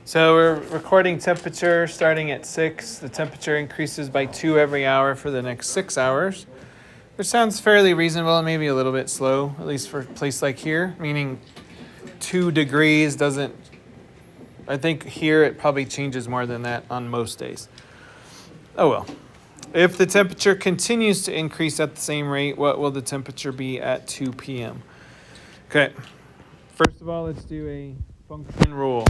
So we're recording temperature starting at 6. The temperature increases by 2 every hour for the next 6 hours, which sounds fairly reasonable and maybe a little bit slow, at least for a place like here, meaning 2 degrees doesn't, I think here it probably changes more than that on most days. Oh well. If the temperature continues to increase at the same rate, what will the temperature be at 2 p.m.? Okay. First of all, let's do a function rule.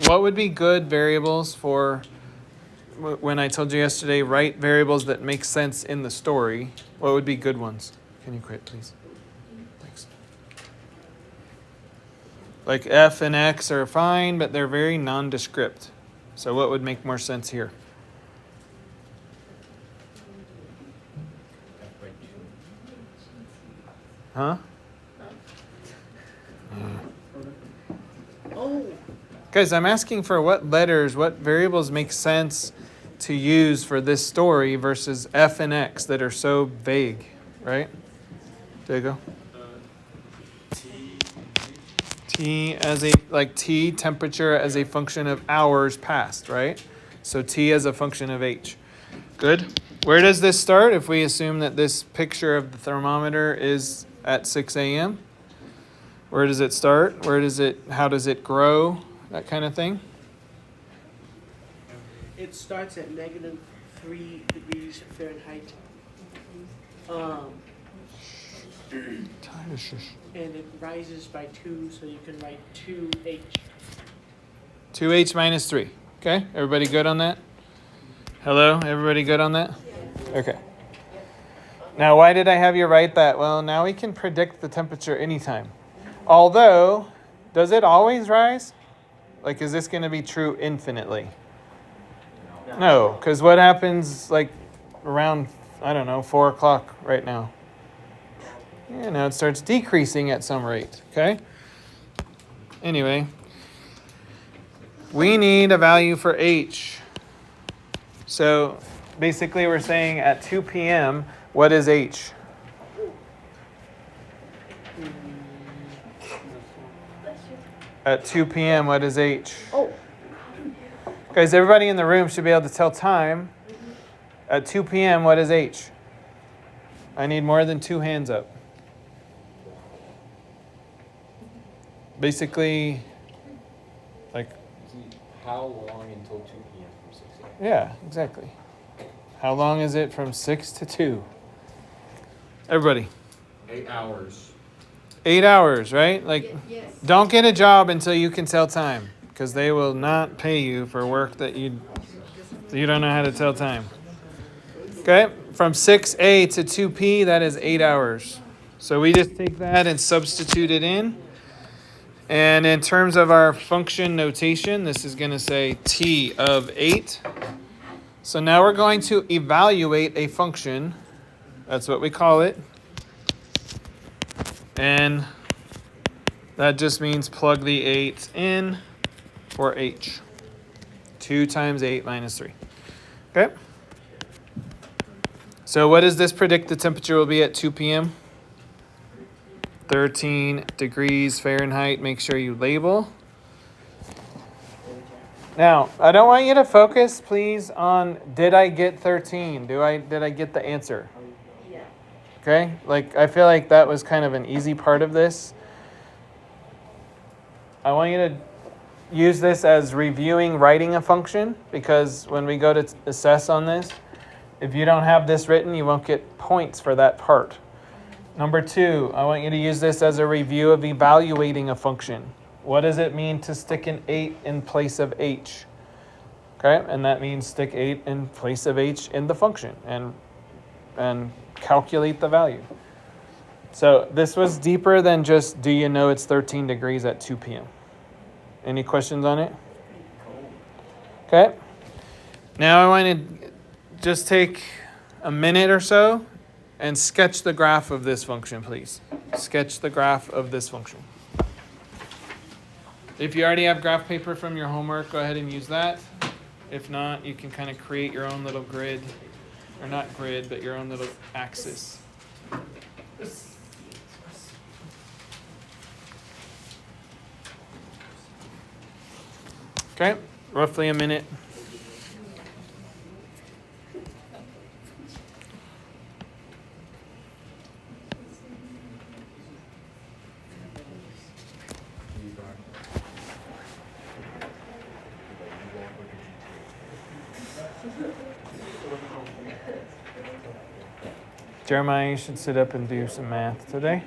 What would be good variables for when I told you yesterday, write variables that make sense in the story? What would be good ones? Can you quit, please? Thanks. Like f and x are fine, but they're very nondescript. So what would make more sense here? Huh? Oh. Guys, I'm asking for what variables make sense to use for this story versus f and x that are so vague, right? Diego? T as t temperature as a function of hours passed, right? So t as a function of h. Good. Where does this start if we assume that this picture of the thermometer is at 6 a.m.? Where does it start? How does it grow? That kind of thing? It starts at -3 degrees Fahrenheit. And it rises by 2, so you can write 2h. 2h minus 3. Okay, everybody good on that? Hello, everybody good on that? Okay. Now, why did I have you write that? Well, now we can predict the temperature anytime. Although, does it always rise? Like, is this going to be true infinitely? No, because what happens, around, 4 o'clock right now? Now it starts decreasing at some rate, okay? Anyway, we need a value for h. So, basically we're saying at 2 p.m., what is h? At 2 p.m., what is h? Oh. Guys, everybody in the room should be able to tell time. At 2 p.m., what is h? I need more than 2 hands up. Basically, how long until 2 p.m. from 6 a.m.? Yeah, exactly. How long is it from 6 to 2? Everybody. 8 hours. 8 hours, right? Yes. Don't get a job until you can tell time, because they will not pay you for work that you don't know how to tell time. Okay? From 6A to 2P, that is 8 hours. So we just take that and substitute it in. And in terms of our function notation, this is going to say t of 8. So now we're going to evaluate a function. That's what we call it. And that just means plug the 8 in for h. 2 times 8 minus 3. Okay? So what does this predict the temperature will be at 2 p.m.? 13 degrees Fahrenheit. Make sure you label. Now, I don't want you to focus, please, on did I get 13? Did I get the answer? Yeah. Okay? I feel like that was kind of an easy part of this. I want you to use this as reviewing writing a function, because when we go to assess on this, if you don't have this written, you won't get points for that part. Number 2, I want you to use this as a review of evaluating a function. What does it mean to stick an 8 in place of h? Okay, and that means stick 8 in place of h in the function and calculate the value. So this was deeper than just, do you know it's 13 degrees at 2 p.m.? Any questions on it? Okay. Now I want to just take a minute or so and sketch the graph of this function, please. Sketch the graph of this function. If you already have graph paper from your homework, go ahead and use that. If not, you can kind of create your own little grid, or not grid, but your own little axis. Okay, roughly a minute. Jeremiah, you should sit up and do some math today.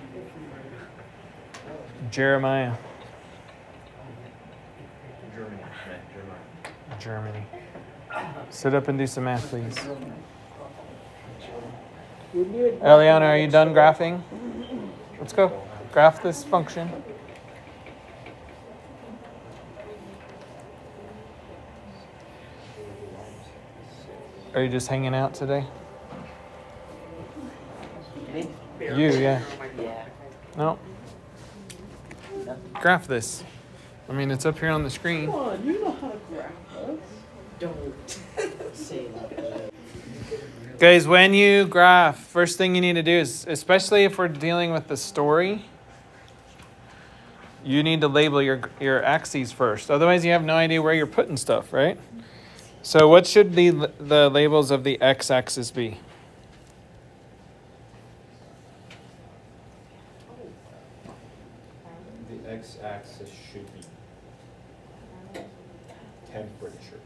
Jeremiah. Germany. Sit up and do some math, please. Eliana, are you done graphing? Let's go. Graph this function. Are you just hanging out today? You, yeah. Yeah. No. Graph this. I mean, it's up here on the screen. Come on, you know how to graph us. Don't say that. Guys, when you graph, first thing you need to do is, especially if we're dealing with the story, you need to label your axes first. Otherwise, you have no idea where you're putting stuff, right? So what should the labels of the x-axis be? The x-axis should be temperature.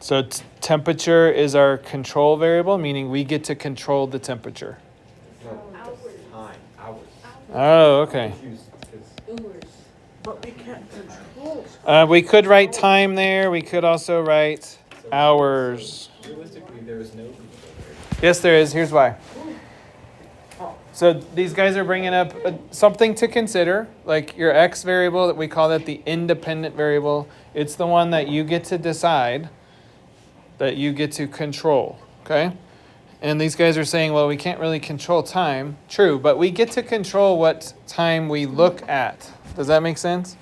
So temperature is our control variable, meaning we get to control the temperature. No, time, hours. Oh, okay. Confused, 'cause But we can't control. We could write time there. We could also write hours. realistically, there is no control there. Yes, there is. Here's why. So these guys are bringing up something to consider, like your x variable, that we call that the independent variable. It's the one that you get to decide, that you get to control, okay? And these guys are saying, well, we can't really control time. True, but we get to control what time we look at. Does that make sense?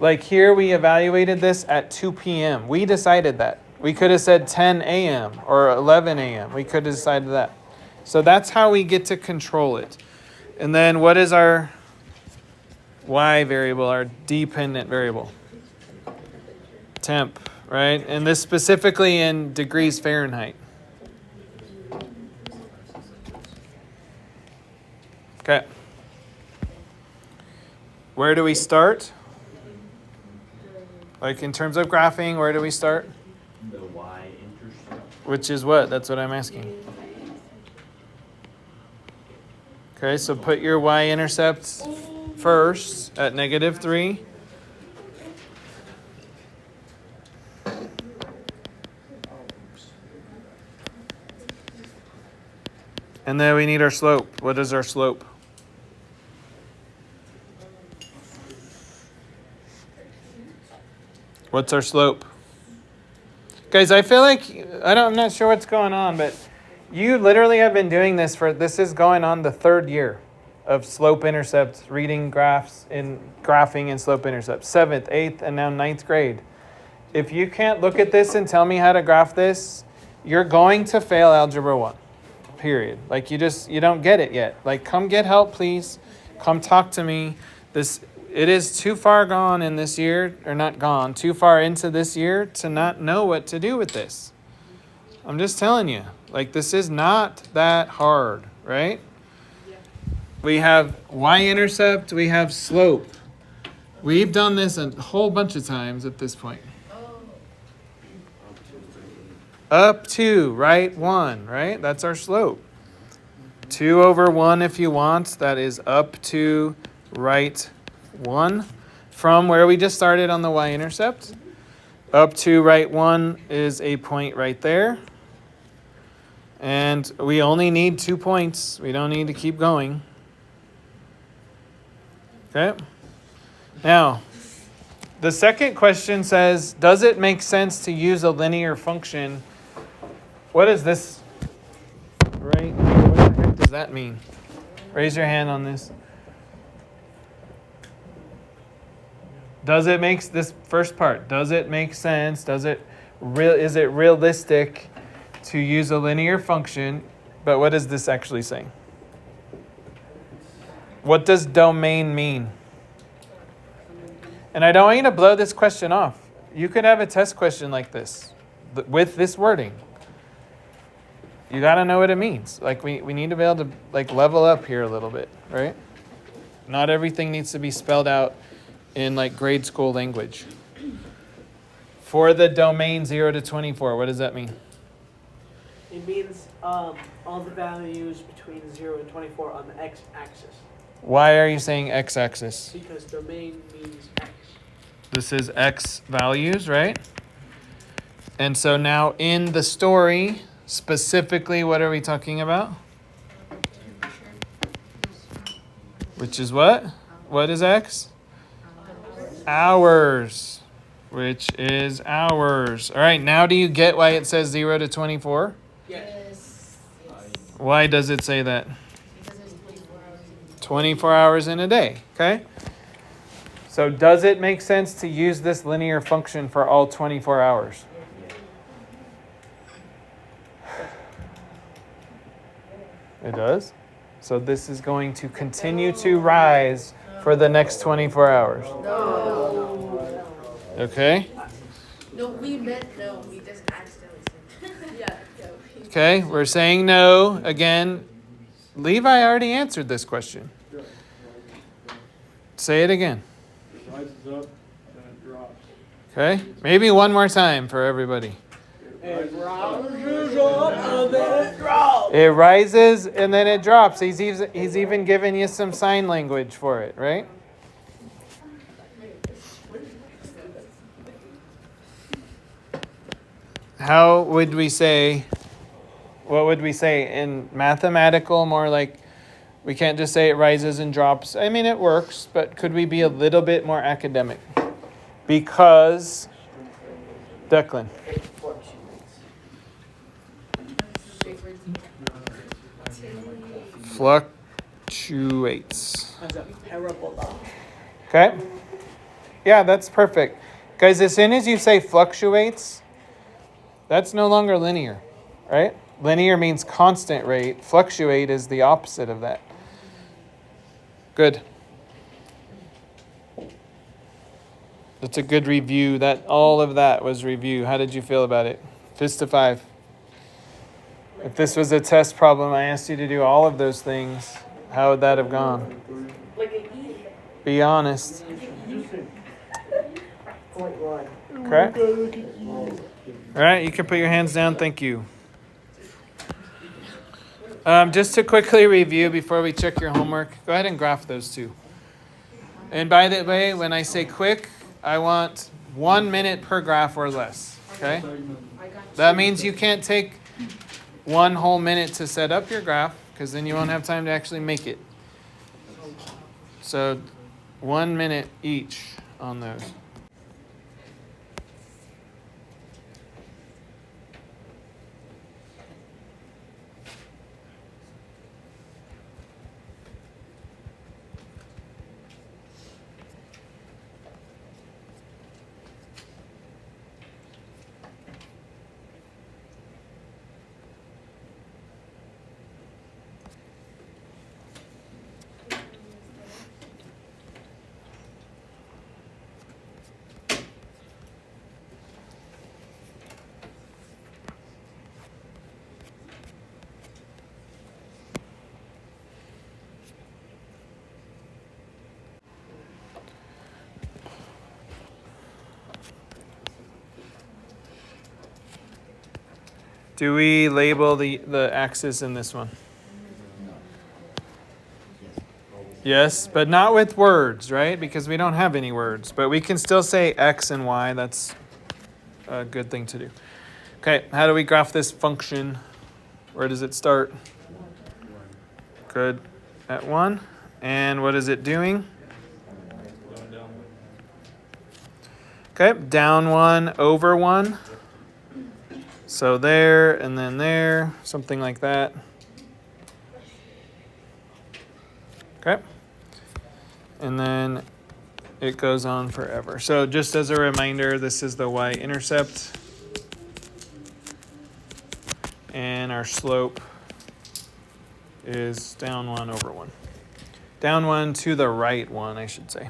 Like here, we evaluated this at 2 p.m. We decided that. We could have said 10 a.m. or 11 a.m. We could have decided that. So that's how we get to control it. And then what is our y variable, our dependent variable? Temp, right? And this specifically in degrees Fahrenheit. Okay. Where do we start? Like in terms of graphing, where do we start? The y-intercept. Which is what? That's what I'm asking. Okay, so put your y-intercept first at -3. And then we need our slope. What is our slope? What's our slope? Guys, I feel like, I'm not sure what's going on, but you literally have been doing this this is going on the 3rd year of slope intercept, reading graphs in graphing and slope intercept. 7th, 8th, and now 9th grade. If you can't look at this and tell me how to graph this, you're going to fail Algebra 1, period. Like you don't get it yet. Like come get help, please. Come talk to me. It is too far gone in this year, or not gone, too far into this year to not know what to do with this. I'm just telling you, like this is not that hard, right? We have y-intercept, we have slope. We've done this a whole bunch of times at this point. Up to, right, 1, right? That's our slope. 2 over 1 if you want, that is up to right 1. From where we just started on the y-intercept, up to right 1 is a point right there. And we only need 2 points. We don't need to keep going. Okay? Now, the second question says, does it make sense to use a linear function? What is this? Right? What the heck does that mean? Raise your hand on this. Does it make this first part? Does it make sense? Is it realistic to use a linear function? But what does this actually say? What does domain mean? And I don't want you to blow this question off. You could have a test question like this with this wording. You got to know what it means. Like we need to be able to like level up here a little bit, right? Not everything needs to be spelled out in like grade school language. For the domain 0 to 24, what does that mean? It means all the values between 0 and 24 on the x-axis. Why are you saying x-axis? Because domain means x. This is x values, right? And so now in the story, specifically, what are we talking about? Which is what? What is x? Hours. Which is hours. All right, now do you get why it says 0 to 24? Yes. Why does it say that? 24 hours in a day, okay? So does it make sense to use this linear function for all 24 hours? It does. So this is going to continue to rise for the next 24 hours. No. Okay? No, we meant no. We just accidentally said yeah. No. Okay, we're saying no. Again, Levi already answered this question. Say it again. It rises up, then it drops. Okay? Maybe one more time for everybody. It rises up and then it drops. It rises and then it drops. He's even given you some sign language for it, right? How would we say, what would we say in mathematical, more like, we can't just say it rises and drops. I mean, it works, but could we be a little bit more academic? Because, Declan. Fluctuates. As a parabola. Okay? Yeah, that's perfect. Guys, as soon as you say fluctuates, that's no longer linear, right? Linear means constant rate. Fluctuate is the opposite of that. Good. That's a good review. All of that was review. How did you feel about it? Fist to 5. If this was a test problem, I asked you to do all of those things, how would that have gone? Like an E. Be honest. Point one. Okay? All right, you can put your hands down. Thank you. Just to quickly review before we check your homework, go ahead and graph those two. And by the way, when I say quick, I want 1 minute per graph or less. Okay? That means you can't take 1 whole minute to set up your graph, because then you won't have time to actually make it. So 1 minute each on those. Do we label the axis in this one? Yes, but not with words, right? Because we don't have any words. But we can still say X and Y. That's a good thing to do. Okay, how do we graph this function? Where does it start? Good. At 1. And what is it doing? Okay, down 1, over 1. So there, and then there, something like that. Okay. And then it goes on forever. So just as a reminder, this is the y-intercept. And our slope is down 1 over 1. Down 1 to the right 1, I should say.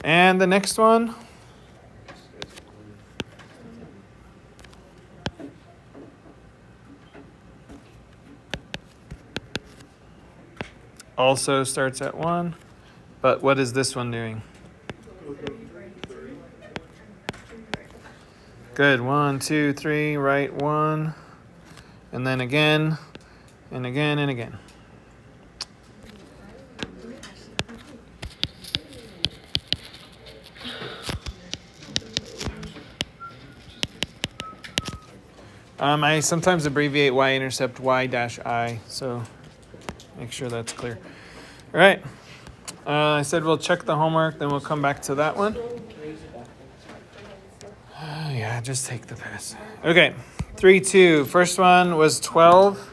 And the next one. Also starts at 1. But what is this one doing? Good. 1, 2, 3, right 1. And then again, and again, and again. I sometimes abbreviate y-intercept y-i, so make sure that's clear. All right. I said we'll check the homework, then we'll come back to that one. Yeah, just take the pass. Okay, 3-2. First one was 12.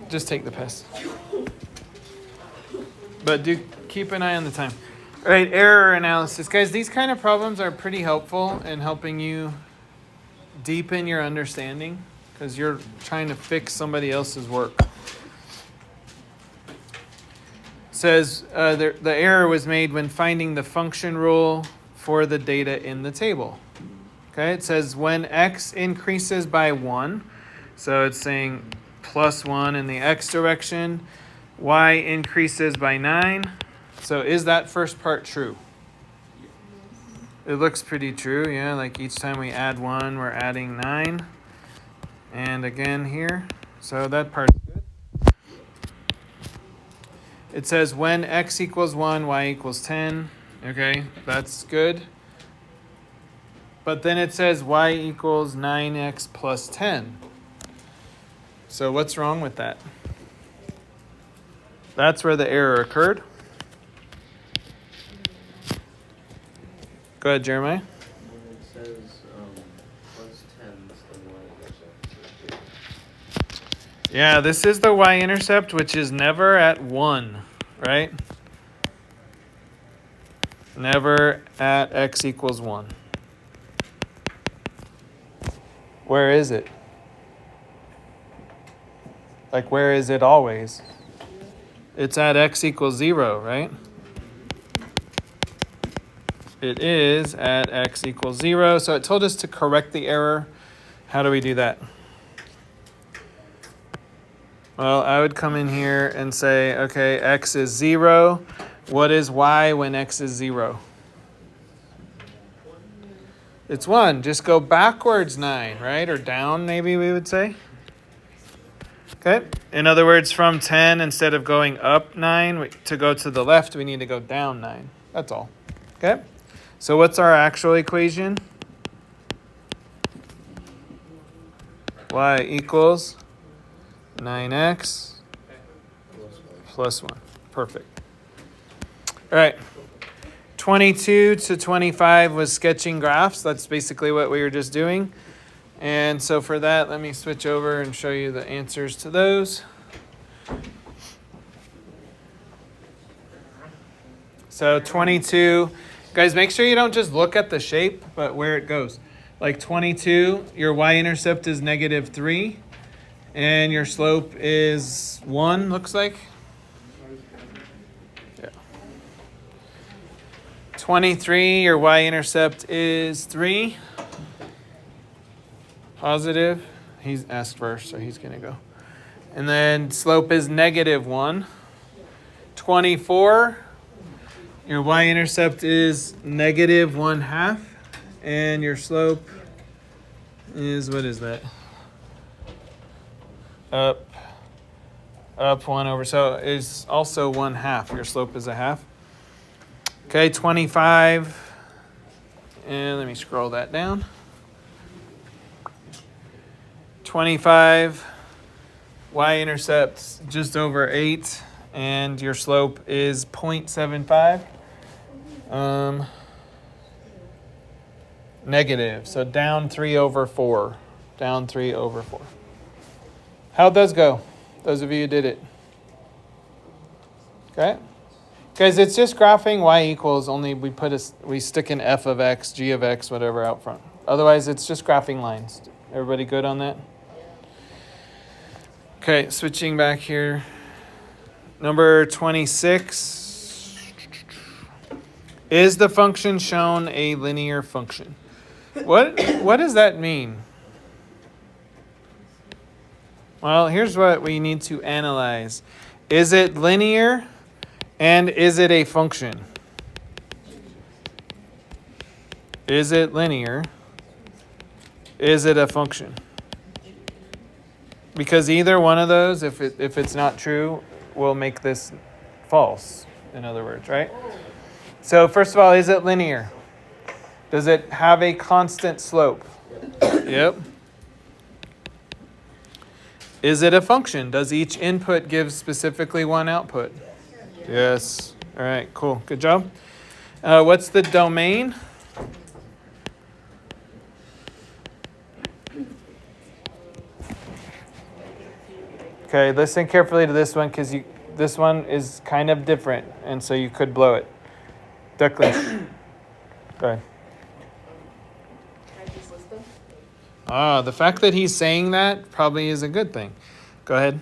Just take the pass. But do keep an eye on the time. All right, error analysis. Guys, these kind of problems are pretty helpful in helping you deepen your understanding because you're trying to fix somebody else's work. It says the error was made when finding the function rule for the data in the table. Okay, it says when x increases by 1, so it's saying plus 1 in the x direction, y increases by 9. So is that first part true? It looks pretty true, yeah, like each time we add 1, we're adding 9. And again here, so that part's good. It says when x equals 1, y equals 10. Okay, that's good. But then it says y equals 9x plus 10. So what's wrong with that? That's where the error occurred. Go ahead, Jeremiah. When it says plus 10, that's the y-intercept. Yeah, this is the y-intercept, which is never at 1, right? Never at x equals 1. Where is it? Like, where is it always? It's at x equals 0, right? It is at x equals 0. So it told us to correct the error. How do we do that? Well, I would come in here and say, okay, x is 0. What is y when x is 0? It's 1. Just go backwards 9, right? Or down, maybe we would say. Okay. In other words, from 10, instead of going up 9, to go to the left, we need to go down 9. That's all. Okay. So what's our actual equation? Y equals 9x plus 1. Perfect. All right. 22 to 25 was sketching graphs. That's basically what we were just doing. And so for that, let me switch over and show you the answers to those. So 22, guys, make sure you don't just look at the shape, but where it goes. Like 22, your y-intercept is -3, and your slope is 1, looks like. Yeah. 23, your y-intercept is 3. Positive. He's asked first, so he's going to go. And then slope is -1. 24, your y-intercept is -1/2. And your slope is, what is that? Up 1 over. So it's also 1/2. Your slope is 1/2. Okay, 25. And let me scroll that down. 25, y-intercept just over 8, and your slope is 0.75. Negative, so down 3 over 4. Down 3 over 4. How'd those go? Those of you who did it. Okay? Guys, it's just graphing y equals, only we stick an f of x, g of x, whatever out front. Otherwise, it's just graphing lines. Everybody good on that? Okay, switching back here. Number 26. Is the function shown a linear function? What does that mean? Well, here's what we need to analyze. Is it linear and is it a function? Is it linear? Is it a function? Because either one of those, if it's not true, will make this false, in other words, right? So first of all, is it linear? Does it have a constant slope? Yep. Is it a function? Does each input give specifically one output? Yes. All right, cool. Good job. What's the domain? Okay, listen carefully to this one because this one is kind of different, and so you could blow it. Ducklish. Go ahead. Can I just list them? Ah, the fact that he's saying that probably is a good thing. Go ahead.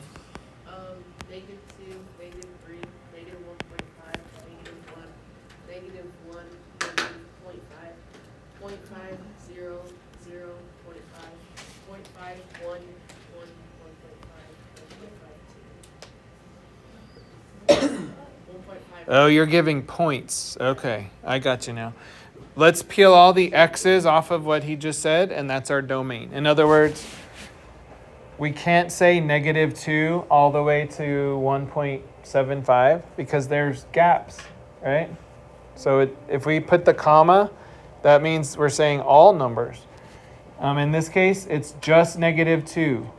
-2, -3, -1.5, -1, -1, -0.5, 0.5, 0, 0, 0.5, 0.5, 1, 1, 1.5, Oh, you're giving points. Okay, I got you now. Let's peel all the x's off of what he just said, and that's our domain. In other words, we can't say -2 all the way to 1.75 because there's gaps, right? So if we put the comma, that means we're saying all numbers. In this case, it's just -2,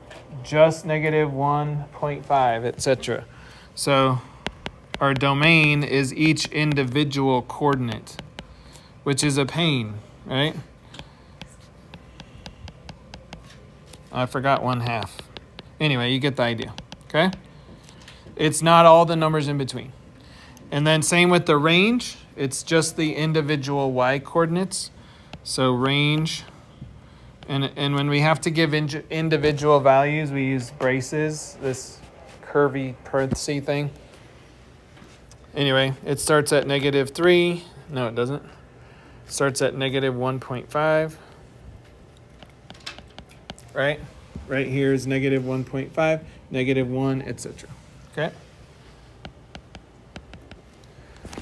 just -1.5, etc. So our domain is each individual coordinate, which is a pain, right? I forgot 1/2. Anyway, you get the idea, okay? It's not all the numbers in between. And then same with the range. It's just the individual y coordinates. So range, and when we have to give individual values, we use braces, this curvy parenthesis thing. Anyway, it starts at -3. No, it doesn't. It starts at -1.5. Right? Right here is -1.5, -1, etc. Okay?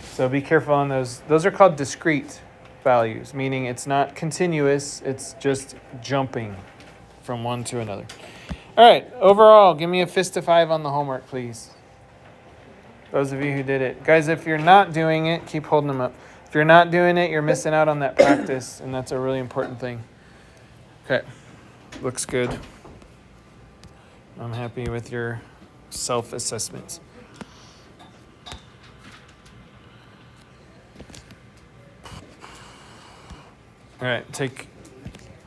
So be careful on those. Those are called discrete values, meaning it's not continuous, it's just jumping from one to another. All right, overall, give me a fist of 5 on the homework, please. Those of you who did it. Guys, if you're not doing it, keep holding them up. If you're not doing it, you're missing out on that practice, and that's a really important thing. Okay, looks good. I'm happy with your self-assessments. All right,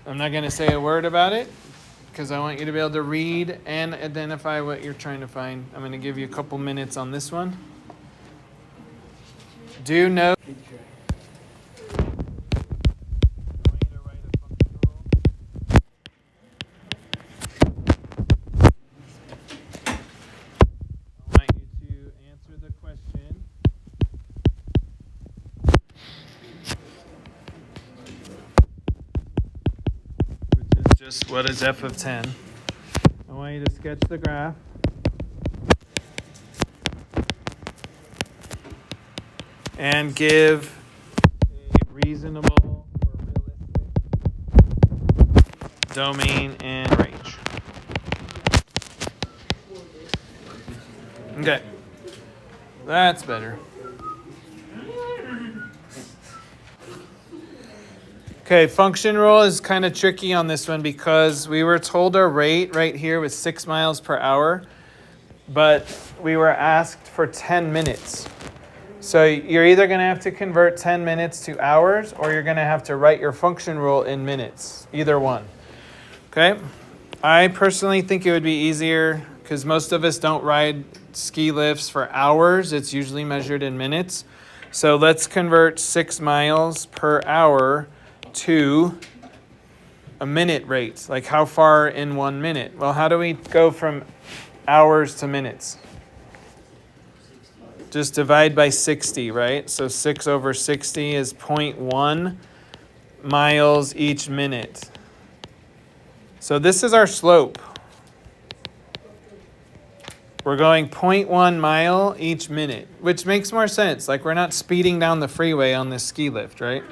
I'm not going to say a word about it because I want you to be able to read and identify what you're trying to find. I'm going to give you a couple minutes on this one. Do note. I want you to answer the question. Which is just what is f of 10? I want you to sketch the graph. And give a reasonable or realistic domain and range. Okay, that's better. Okay, function rule is kind of tricky on this one because we were told our rate right here was 6 miles per hour, but we were asked for 10 minutes. So you're either going to have to convert 10 minutes to hours or you're going to have to write your function rule in minutes, either one. Okay? I personally think it would be easier because most of us don't ride ski lifts for hours. It's usually measured in minutes. So let's convert 6 miles per hour to a minute rate. Like how far in 1 minute? Well, how do we go from hours to minutes? just divide by 60, right? So 6 over 60 is 0.1 miles each minute. So this is our slope. We're going 0.1 mile each minute, which makes more sense. Like we're not speeding down the freeway on this ski lift, right?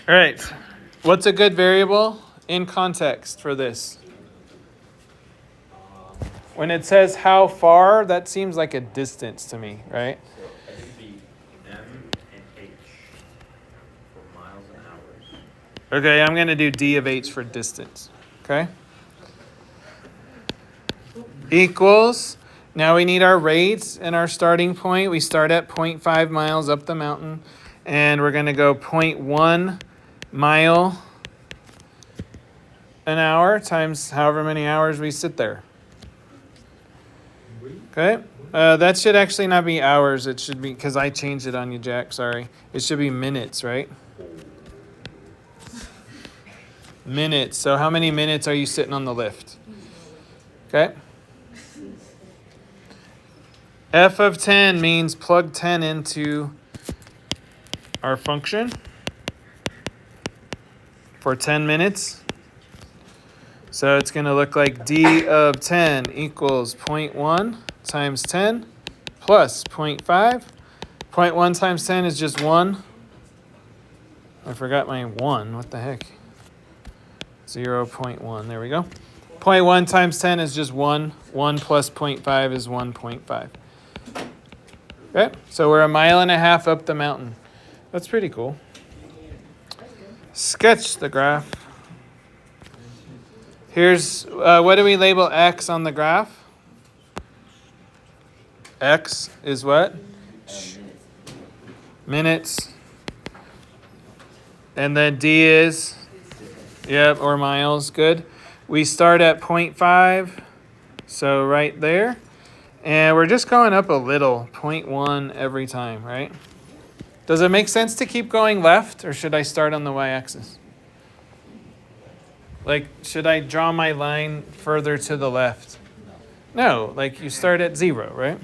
All right. What's a good variable in context for this? When it says how far, that seems like a distance to me, right? So I think the M and H for miles and hours. Okay, I'm going to do d of h for distance. Okay? Equals, now we need our rate and our starting point. We start at 0.5 miles up the mountain, and we're going to go 0.1 mile an hour times however many hours we sit there. Okay? That should actually not be hours. It should be, because I changed it on you, Jack. Sorry. It should be minutes, right? Minutes. So how many minutes are you sitting on the lift? Okay? F of 10 means plug 10 into our function for 10 minutes. So it's going to look like d of 10 equals 0.1 times 10 plus 0.5. 0.1 times 10 is just 1. I forgot my 1. What the heck? 0.1. There we go. 0.1 times 10 is just 1. 1 plus 0.5 is 1.5. Okay, so we're 1.5 miles up the mountain. That's pretty cool. Sketch the graph. Here's, what do we label x on the graph? X is what? Minutes. And then D is? Yep, or miles. Good. We start at 0.5, so right there. And we're just going up a little, 0.1 every time, right? Does it make sense to keep going left, or should I start on the y-axis? Like, should I draw my line further to the left? No, like you start at 0, right?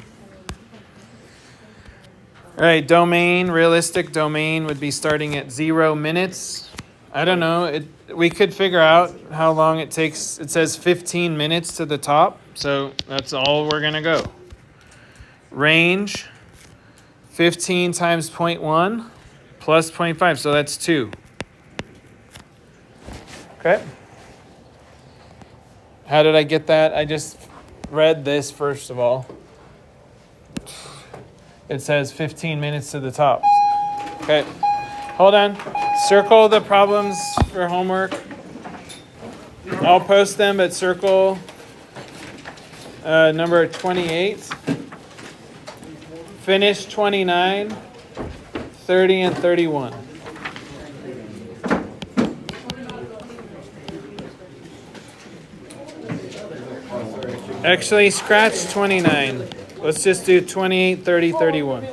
All right, domain, realistic domain would be starting at 0 minutes. I don't know, we could figure out how long it takes. It says 15 minutes to the top, so that's all we're gonna go. Range, 15 times 0.1 plus 0.5, so that's 2. Okay. How did I get that? I just read this first of all. It says 15 minutes to the top. Okay, hold on. Circle the problems for homework. I'll post them, but circle number 28. Finish 29, 30, and 31. Actually, scratch 29. Let's just do 28, 30, 31.